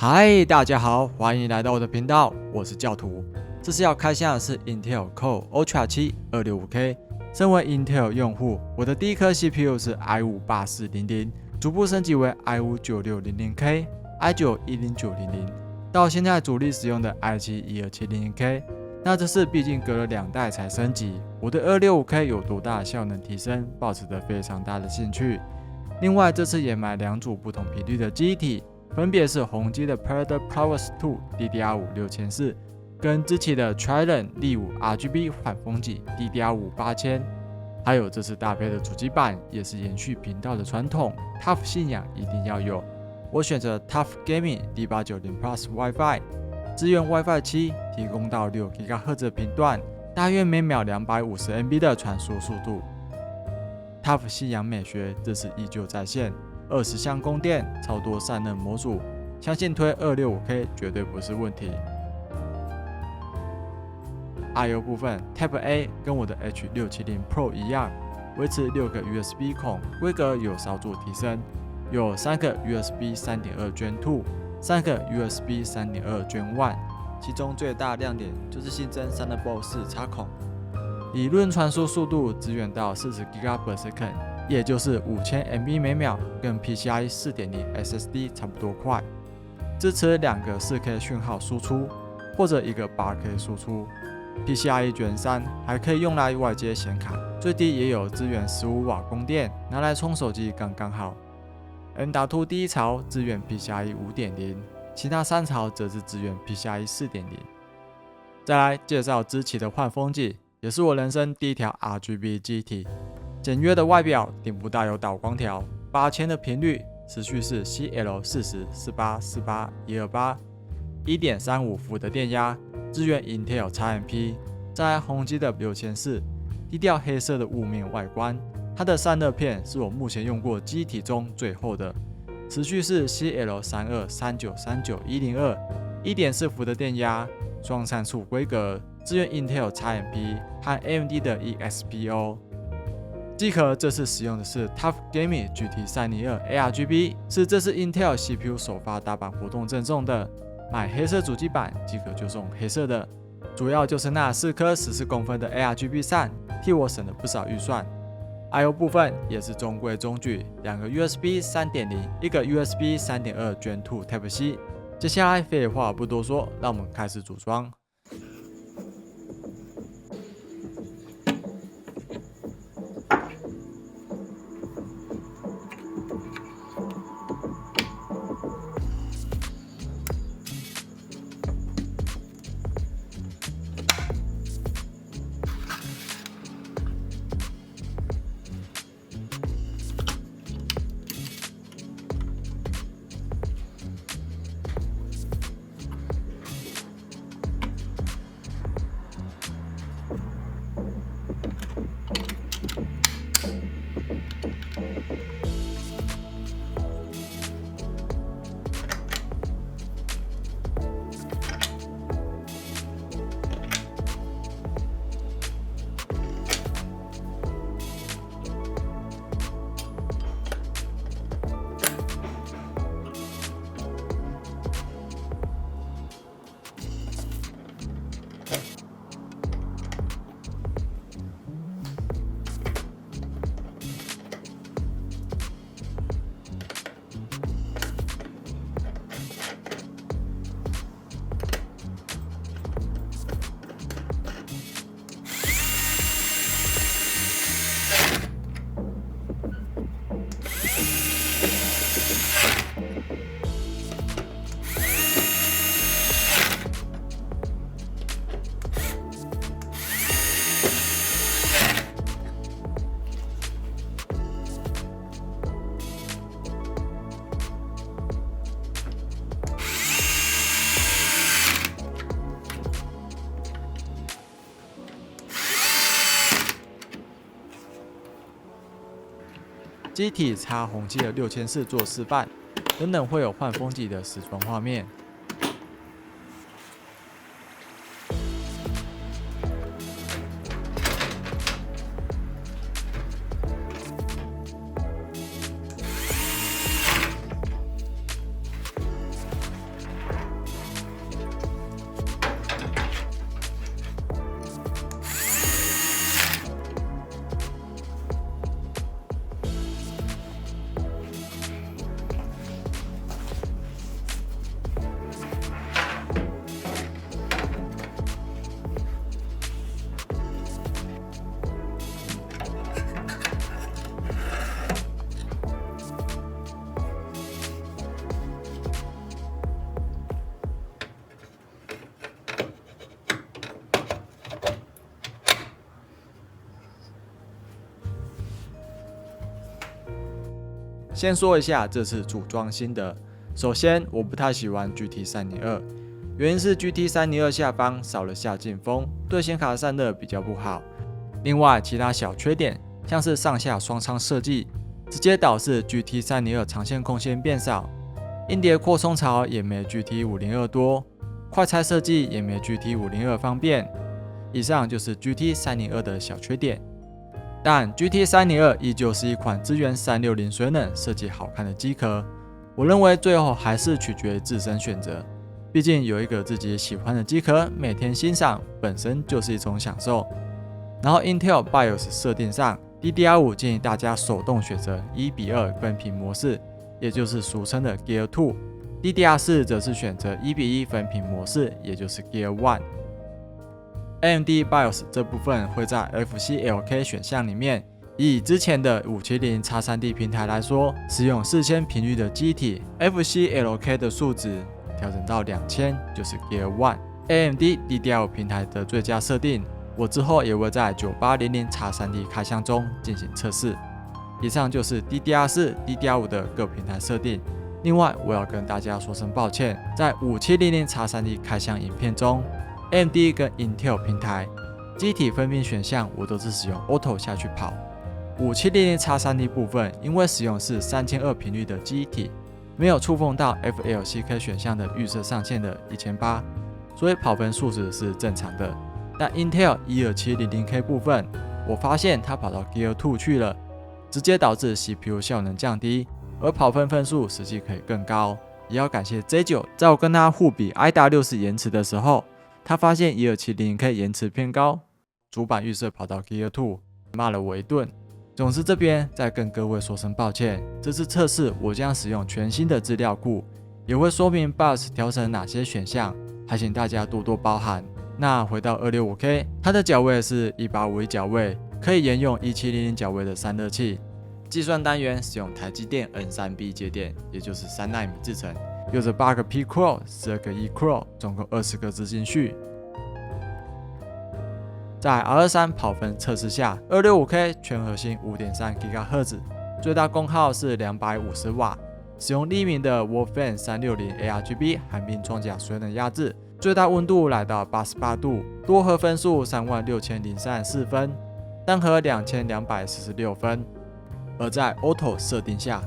嗨，大家好，欢迎来到我的频道，我是教徒。这次要开箱的是 Intel Core Ultra 7 265K。身为 Intel 用户，我的第一颗 CPU 是 i5-8400，逐步升级为 i5-9600K、i9-10900，到现在主力使用的 i7-12700K。那这次毕竟隔了2代才升级，我对 265K 有多大的效能提升，抱持着非常大的兴趣。另外，这次也买2组不同频率的记忆体。分别是宏基的 Paradox Plus 2 DDR5 6400，跟知奇的 Trident 力5 RGB 缓风级 DDR5 8000，还有这次搭配的主机板也是延续频道的传统 ，TUF 信仰一定要有。我选择 TUF Gaming D890 Plus WiFi， 支援 WiFi 7，提供到6 GHz 的频段，大约每秒250 MB 的传输速度。TUF 信仰美学这次依旧在线。20项供电，超多散热模组，相信推 265K 绝对不是问题。I/O 部分 Type A 跟我的 H670 Pro 一样，维持6个 USB 孔，规格有稍作提升，有3个 USB 3.2 Gen 2， 3个 USB 3.2 Gen 1， 其中最大亮点就是新增 Thunderbolt 4插孔，理论传输速度支援到40 Gbps。也就是5000 MB 每秒，跟 PCIe 4.0 SSD 差不多快，支持2个 4K 讯号输出，或者一个 8K 输出。PCIe Gen 3还可以用来外接显卡，最低也有支援15瓦供电，拿来充手机刚刚好。M.2 第一槽支援 PCIe 5.0， 其他3槽则是支援 PCIe 4.0。再来介绍知奇的换风机，也是我人生第一条 RGB 记忆体。简约的外表，顶部带有导光条，8000的频率，持续是 CL40-4848-128， 1.35伏的电压，支援 Intel XMP。再来宏基的6400，低调黑色的雾面外观，它的散热片是我目前用过机体中最厚的，持续是 CL32-3939-102， 1.4伏的电压，双参数规格，支援 Intel XMP 和 AMD 的 EXPO。机壳这次使用的是 TUF Gaming GT302 ARGB， 是这次 Intel CPU 首发大版活动赠送的，买黑色主机板机壳就送黑色的，主要就是那4颗14公分的 ARGB 扇，替我省了不少预算。I/O 部分也是中规中矩，2个 USB 3.0， 1个 USB 3.2 Gen 2 Type C。接下来废话不多说，让我们开始组装。机体插宏基的6400做示范，等等会有换风机的实装画面。先说一下这次组装心得。首先，我不太喜欢 GT302，原因是 GT302 下方少了下进风，对显卡散热比较不好。另外，其他小缺点像是上下双仓设计，直接导致 GT302 长线空间变少，硬碟扩充槽也没 GT502 多，快拆设计也没 GT502 方便。以上就是 GT302 的小缺点。但 GT302 依旧是一款支援360水冷、设计好看的机壳。我认为最后还是取决于自身选择，毕竟有一个自己喜欢的机壳，每天欣赏本身就是一种享受。然后 Intel BIOS 设定上 ，DDR5 建议大家手动选择1:2分屏模式，也就是俗称的 Gear 2；DDR4 则是选择1:1分屏模式，也就是 Gear 1。AMD BIOS 这部分会在 FCLK 选项里面，以之前的5700X3D 平台来说，使用4000频率的机体 ，FCLK 的数值调整到2000，就是 Gear 1。AMD DDR5 平台的最佳设定，我之后也会在 9800X3D 开箱中进行测试。以上就是 DDR4、DDR5 的各平台设定。另外，我要跟大家说声抱歉，在5700X3D 开箱影片中， AMD 跟 Intel 平台机体分屏选项我都是使用 Auto 下去跑。5700X3D 部分，因为使用是3200频率的机体，没有触碰到 FLCK 选项的预设上限的1800，所以跑分数值是正常的。但 Intel 12700K 部分，我发现它跑到 Gear 2去了，直接导致 CPU 效能降低，而跑分分数实际可以更高。也要感谢 J9， 在我跟他互比 IDA64 延迟的时候，他发现 12700K 延迟偏高，主板预设跑到 Gear 2，骂了我一顿。总之这边再跟各位说声抱歉，这次测试我将使用全新的资料库，也会说明 BIOS 调成哪些选项，还请大家多多包涵。那回到 265K， 它的脚位是1851脚位，可以沿用1700脚位的散热器。计算单元使用台积电 N3B 节点，也就是3奈米制程，有着8个 P Core、12个 E Core， 总共20个资金序。在 R23 跑分测试下 ，265K 全核心 5.3 GHz， 最大功耗是250瓦，使用利民的 Wolfenn 360 ARGB 寒冰装甲水冷压制，最大温度来到88度，多核分数36034分，单核2246分。而在 Auto 设定下，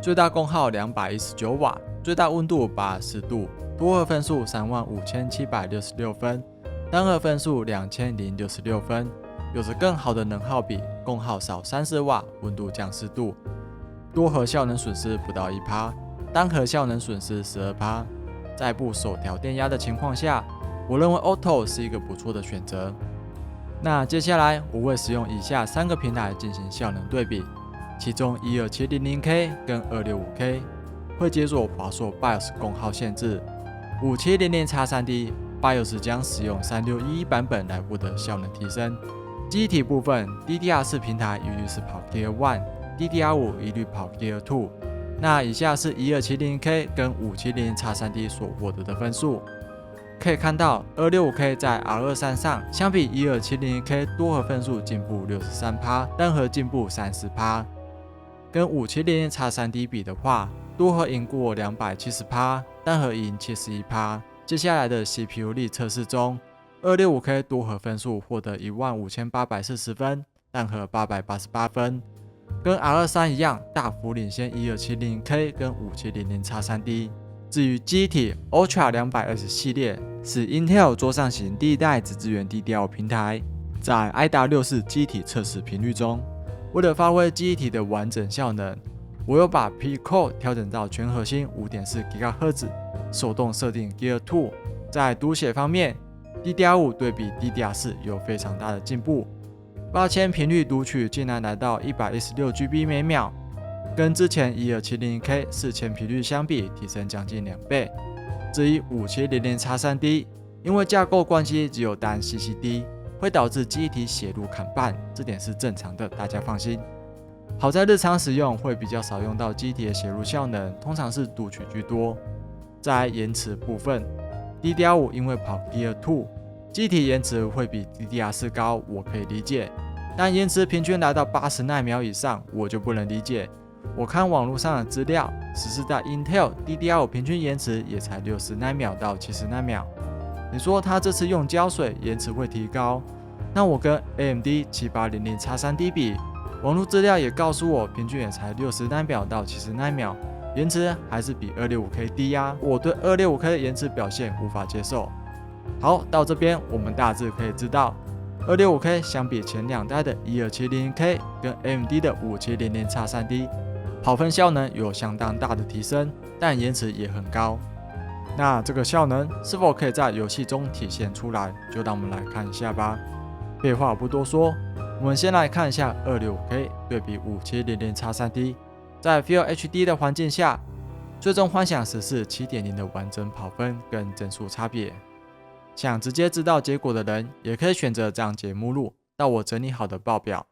最大功耗219瓦，最大温度84度，多核分数35766分，单核分数2066分，有着更好的能耗比，功耗少30瓦，温度降4度，多核效能损失不到 1%， 单核效能损失 12%。在不手调电压的情况下，我认为 Auto 是一个不错的选择。那接下来我会使用以下3个平台进行效能对比，其中 12700K 跟 265K 会解锁华硕 BIOS 功耗限制。5700X3D BIOS 将使用3611版本来获得效能提升。机体部分 ，DDR4 平台一律是跑 Gear 1，DDR5 一律跑 Gear 2。那以下是 12700K 跟 5700X3D 所获得的分数。可以看到 265K 在 R23 上，相比 12700K 多核分数进步 63%， 单核进步 30%。跟 5700X3D 比的话，多核赢过 270%， 单核赢 71%。接下来的 CPU 力测试中， 265K 多核分数获得15840分，单核888分，跟 R23 一样大幅领先 12700K 跟 5700X3D。至于机体 Ultra 220系列是 Intel 桌上型第一代只支援 DDR5 平台，在 IDA64 机体测试频率中，为了发挥机体的完整效能，我又把 P Core 调整到全核心 5.4 GHz， 手动设定 Gear 2。在读写方面 ，DDR5 对比 DDR4 有非常大的进步，8000频率读取竟然来到 116GB 每秒，跟之前 12700K 4000频率相比提升将近2倍。至于 5700X3D， 因为架构关系只有单 CCD， 会导致记忆体写入砍半，这点是正常的，大家放心。好在日常使用会比较少用到机体的写入效能，通常是读取居多。在延迟部分 ，DDR5 因为跑 Gear 2， 机体延迟会比 DDR4 高，我可以理解。但延迟平均来到80奈秒以上，我就不能理解我看网络上的资料，14代 Intel DDR5 平均延迟也才60奈秒到70奈秒。你说它这次用胶水延迟会提高，那我跟 AMD 7800X3D 比，网络资料也告诉我平均也才60奈秒到70奈秒，延迟还是比 265K 低啊。我对 265K 的延迟表现无法接受。好，到这边我们大致可以知道，265K 相比前2代的 12700K 跟 AMD 的 5700X3D， 跑分效能有相当大的提升，但延迟也很高。那这个效能是否可以在游戏中体现出来，就让我们来看一下吧。废话不多说，我们先来看一下 265K 对比 5700X3D， 在 Full HD 的环境下，最终幻想时是 7.0 的完整跑分跟帧数差别。想直接知道结果的人，也可以选择章节目录到我整理好的报表。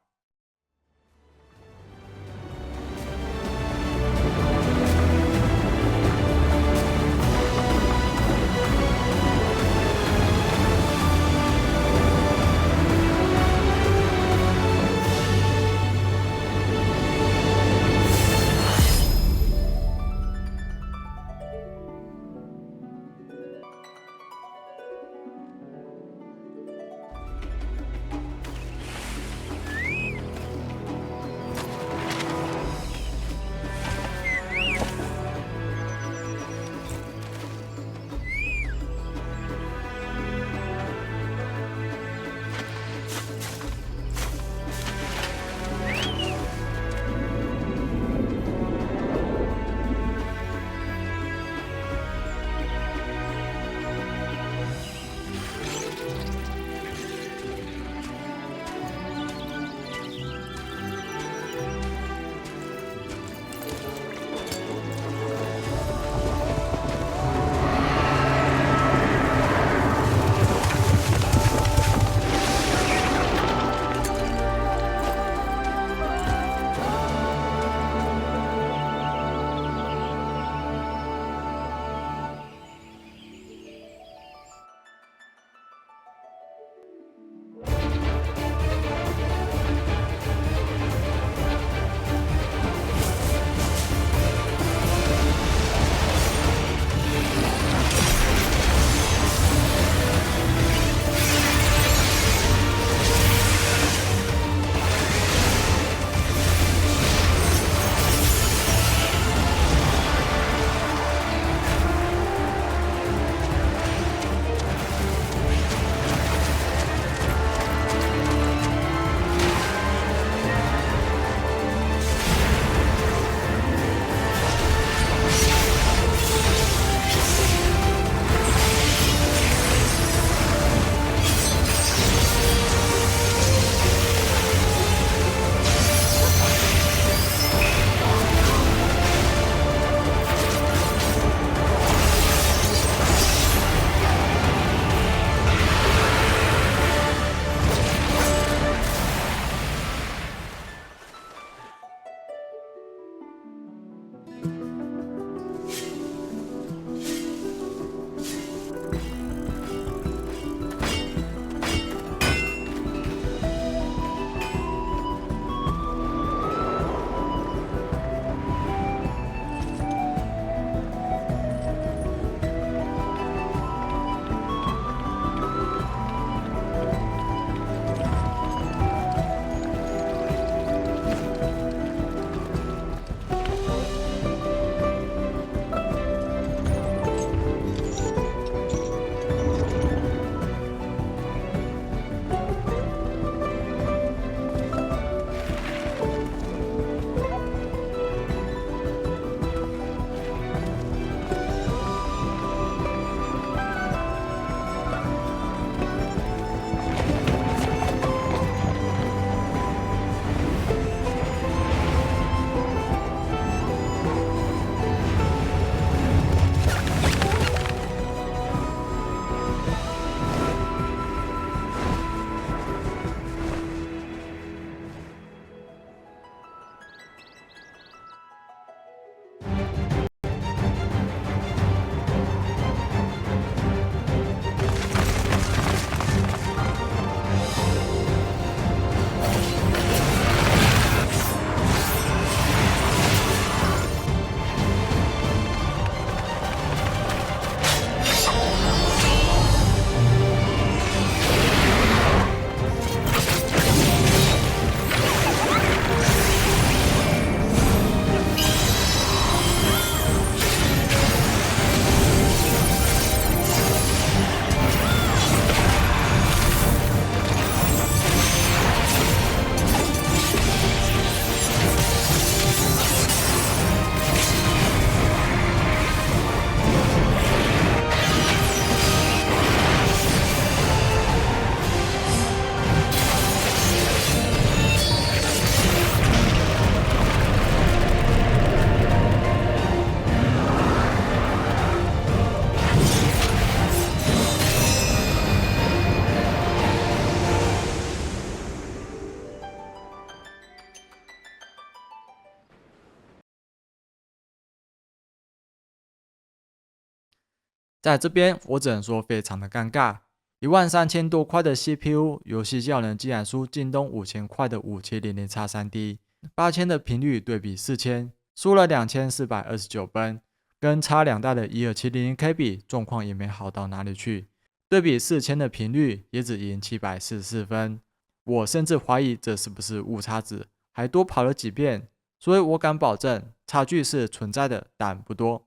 在这边我只能说非常的尴尬，13000多块的 CPU， 游戏效能竟然输京东5000块的 5700X3D， 8000的频率对比4000，输了2429分，跟差2代的 12700K 比，状况也没好到哪里去。对比4000的频率，也只赢744分。我甚至怀疑这是不是误差值，还多跑了几遍，所以我敢保证差距是存在的，但不多。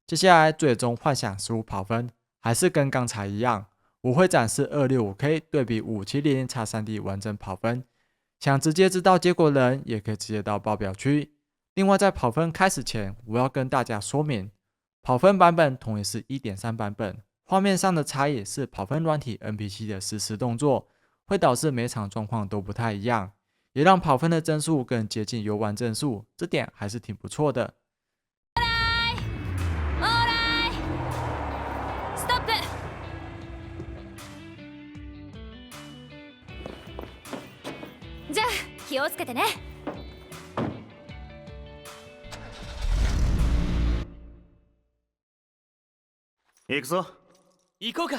接下来最终幻想15跑分，还是跟刚才一样，我会展示 265K 对比 5700X3D 完整跑分，想直接知道结果的人也可以直接到报表区。另外在跑分开始前，我要跟大家说明，跑分版本同样是 1.3 版本，画面上的差异是跑分软体 NPC 的实时动作，会导致每场状况都不太一样，也让跑分的帧数更接近游玩帧数，这点还是挺不错的。じゃあ気をつけてね。行くぞ。行こうか。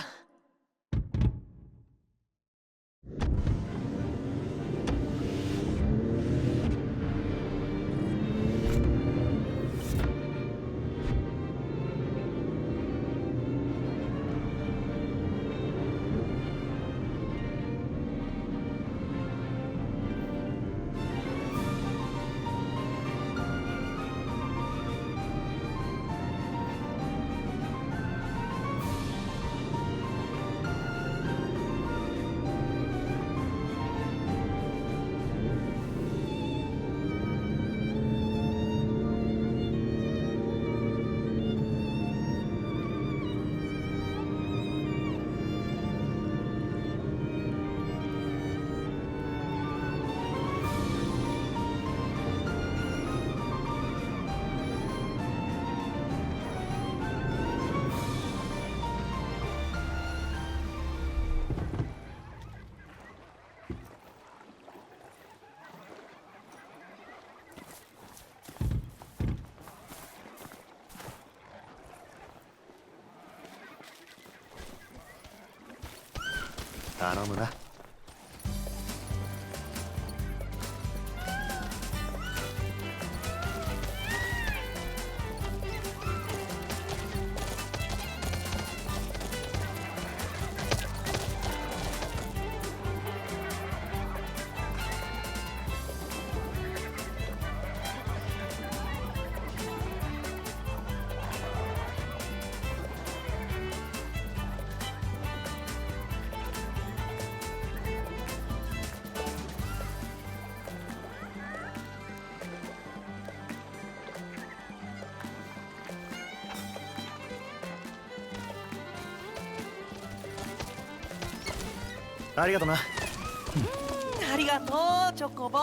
頼むな。ありがとな。ありがとう、チョコボ。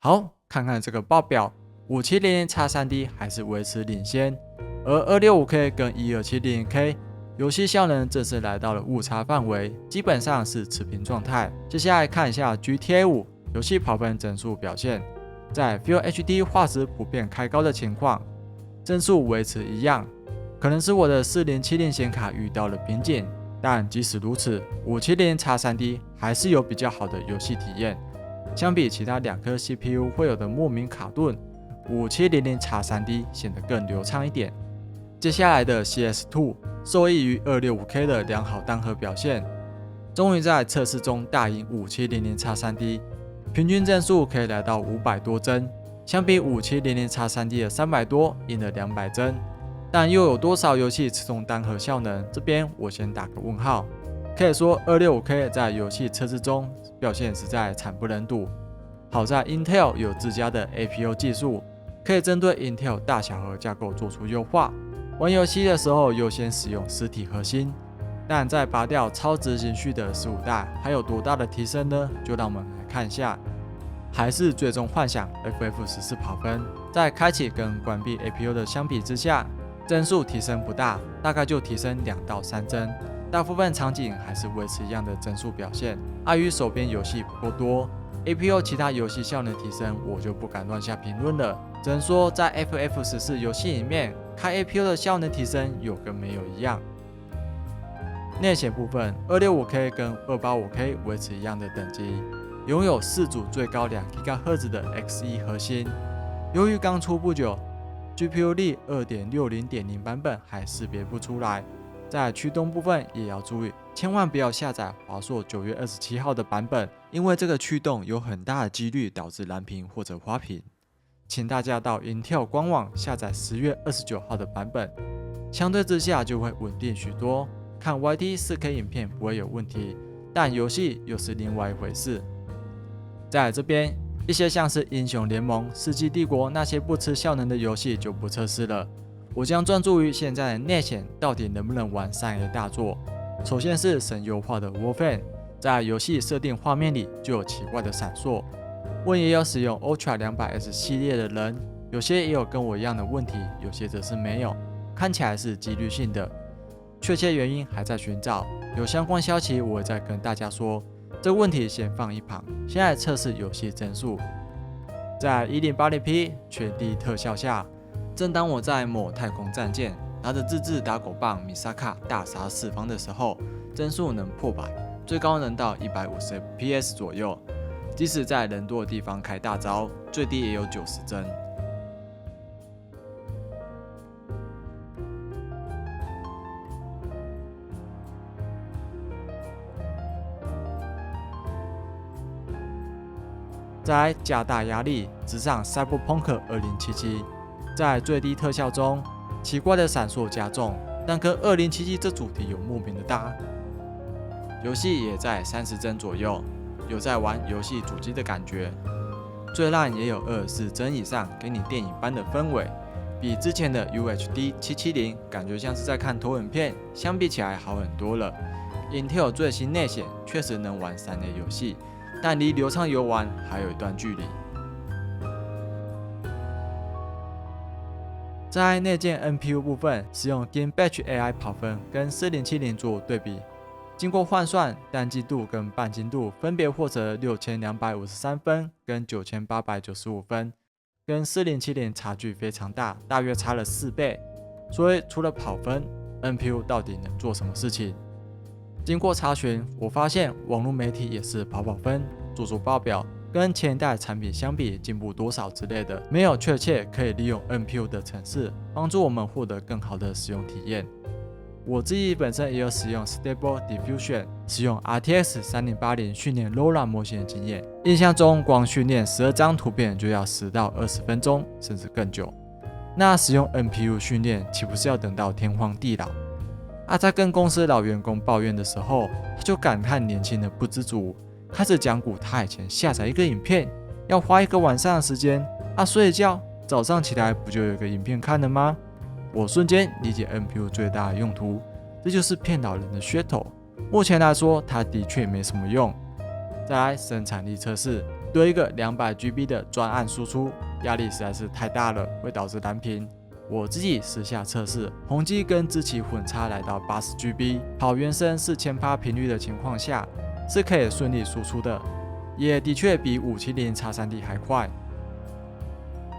好，看看这个报表，5700X3D 还是维持领先，而 265K 跟 12700K 游戏效能正式来到了误差范围，基本上是持平状态。接下来看一下 GTA 5游戏跑分帧数表现，在 Full HD 画质普遍开高的情况，帧数维持一样，可能是我的4070显卡遇到了瓶颈，但即使如此，570X3D 还是有比较好的游戏体验。相比其他2颗 CPU 会有的莫名卡顿，5700X3D 显得更流畅一点。接下来的 CS2 受益于 265K 的良好单核表现，终于在测试中大赢 5700X3D， 平均帧数可以来到500多帧，相比 5700X3D 的300多，赢了200帧。但又有多少游戏吃中单核效能？这边我先打个问号。可以说 265K 在游戏测试中表现实在惨不忍睹。好在 Intel 有自家的 APU 技术，可以针对 Intel 大小核架构做出优化。玩游戏的时候优先使用实体核心，但在拔掉超执行序的15代，还有多大的提升呢？就让我们来看一下。还是最终幻想 FF14跑分，在开启跟关闭 APU 的相比之下，帧数提升不大，大概就提升2到3帧。大部分场景还是维持一样的帧数表现。碍于手边游戏不够多 ，APU 其他游戏效能提升，我就不敢乱下评论了。只能说在 FF14游戏里面，开 APU 的效能提升有跟没有一样。内显部分 ，265K 跟 285K 维持一样的等级，拥有4组最高2 GHz 的 X1 核心。由于刚出不久 ，GPU 力 2.60.0 版本还识别不出来。在驱动部分也要注意，千万不要下载华硕9月27号的版本，因为这个驱动有很大的几率导致蓝屏或者花屏。请大家到 Intel 官网下载10月29号的版本，相对之下就会稳定许多。看 YT 4K 影片不会有问题，但游戏又是另外一回事。在这边，一些像是英雄联盟、世纪帝国那些不吃效能的游戏就不测试了。我将专注于现在的内显到底能不能玩3A 大作。首先是神优化的 Warframe， 在游戏设定画面里就有奇怪的闪烁。问也有使用 Ultra 200S 系列的人，有些也有跟我一样的问题，有些则是没有，看起来是几率性的，确切原因还在寻找。有相关消息我会再跟大家说，这个问题先放一旁。现在测试游戏帧数，在 1080p 全低特效下。正当我在某太空战舰拿着自制打狗棒米萨卡大杀四方的时候，帧数能破100，最高能到150 FPS 左右。即使在人多的地方开大招，最低也有90帧。再加大压力，直上 Cyberpunk 2077。在最低特效中，奇怪的闪烁加重，但跟2077这主题有莫名的搭。游戏也在30帧左右，有在玩游戏主机的感觉。最烂也有24帧以上，给你电影般的氛围，比之前的 UHD 770感觉像是在看投影片，相比起来好很多了。Intel 最新内显确实能玩3A 游戏，但离流畅游玩还有一段距离。在内建 NPU 部分，使用 Geekbench AI 跑分跟4070做对比，经过换算，单精度跟半精度分别获得6253分跟9895分，跟4070差距非常大，大约差了4倍。所以除了跑分 ，NPU 到底能做什么事情？经过查询，我发现网络媒体也是跑分，做报表。跟前一代产品相比进步多少之类的，没有确切可以利用 NPU 的程式帮助我们获得更好的使用体验。我自己本身也有使用 Stable Diffusion， 使用 RTX 3080训练 LoRa 模型的经验。印象中光训练12张图片就要10到20分钟，甚至更久。那使用 NPU 训练岂不是要等到天荒地老？在跟公司老员工抱怨的时候，他就感叹年轻人不知足。开始讲古他以前下载一个影片要花1个晚上的时间，睡觉早上起来不就有个影片看了吗？我瞬间理解 NPU 最大的用途，这就是骗老人的噱头。目前来说，它的确没什么用。再来生产力测试，堆一个200GB 的专案输出，压力实在是太大了，会导致蓝屏。我自己私下测试，宏基跟知奇混插来到80GB， 跑原生4000%频率的情况下，是可以顺利输出的，也的确比570x3D 还快。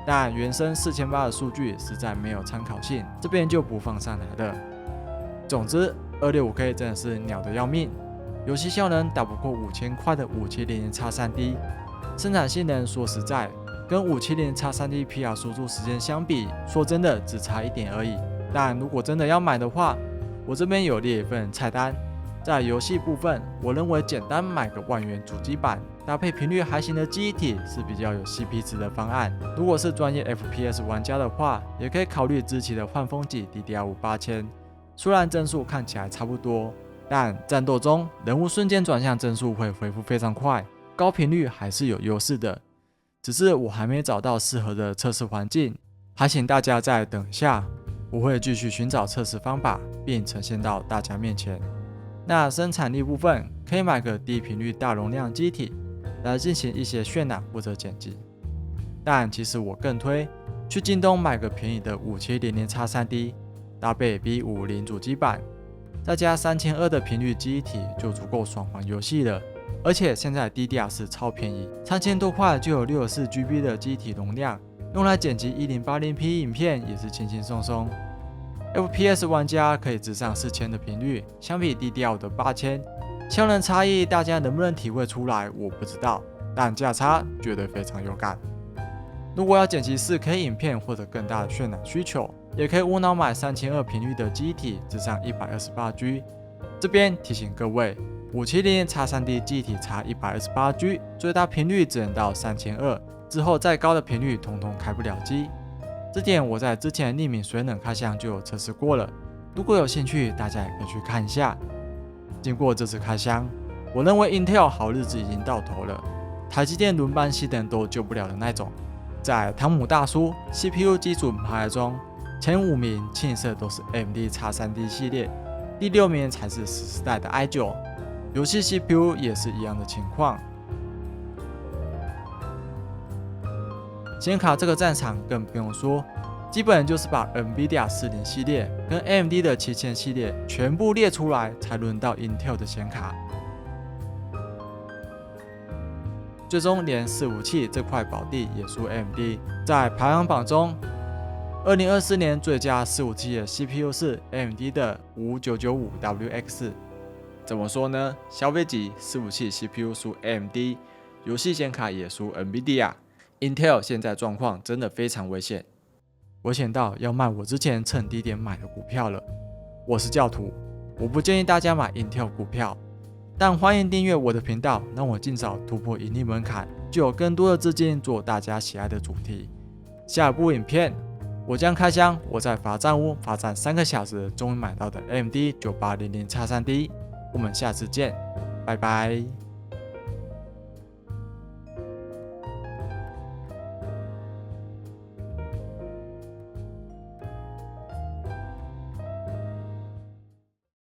但原生4000%的数据实在没有参考性，这边就不放上来了。总之 265K 真的是鸟得要命，游戏效能打不过5000块的570x3D， 生产性能说实在跟570x3D PR 输出时间相比，说真的只差一点而已。但如果真的要买的话，我这边有列一份菜单。在游戏部分，我认为简单买个万元主机板，搭配频率还行的记忆体是比较有 CP 值的方案。如果是专业 FPS 玩家的话，也可以考虑知奇的换风级 DDR5 8000。虽然帧数看起来差不多，但战斗中人物瞬间转向帧数会恢复非常快，高频率还是有优势的。只是我还没找到适合的测试环境，还请大家再等一下，我会继续寻找测试方法，并呈现到大家面前。那生产力部分，可以买个低频率大容量机体来进行一些渲染或者剪辑，但其实我更推去京东买个便宜的5700x3D， 搭配 B50 主机板，再加3200的频率记忆体就足够爽玩游戏了。而且现在 DDR4 超便宜，3000多块就有 64GB 的机体容量，用来剪辑 1080p 影片也是轻轻松松。FPS 玩家可以直上4000的频率，相比 DDR5 的8000，效能差异大家能不能体会出来我不知道，但价差绝对非常有感。如果要剪辑 4K 影片或者更大的渲染需求，也可以无脑买3200频率的机体，直上 128G。这边提醒各位，570x3D 记忆体差 128G， 最大频率只能到3200，之后再高的频率统统开不了机。这点我在之前的匿名水冷开箱就有测试过了，如果有兴趣，大家也可以去看一下。经过这次开箱，我认为 Intel 好日子已经到头了，台积电轮班熄灯都救不了的那种。在汤姆大叔 CPU 基础排行中，前5名清一色都是 AMD X3D 系列，第6名才是10代的 i9， 游戏 CPU 也是一样的情况。显卡这个战场更不用说，基本就是把 NVIDIA 40系列跟 AMD 的7000系列全部列出来，才轮到 Intel 的显卡。最终连伺服器这块宝地也输 AMD。在排行榜中，2024年最佳伺服器的 CPU 是 AMD 的5995WX。怎么说呢？消费级伺服器 CPU 输 AMD， 游戏显卡也输 NVIDIA。Intel 现在状况真的非常危险，危险到要卖我之前趁低点买的股票了。我是教徒，我不建议大家买 Intel 股票，但欢迎订阅我的频道，让我尽早突破盈利门槛，就有更多的资金做大家喜爱的主题。下一部影片，我将开箱我在罚站屋罚站3个小时终于买到的 AMD 9800X3D。我们下次见，拜拜。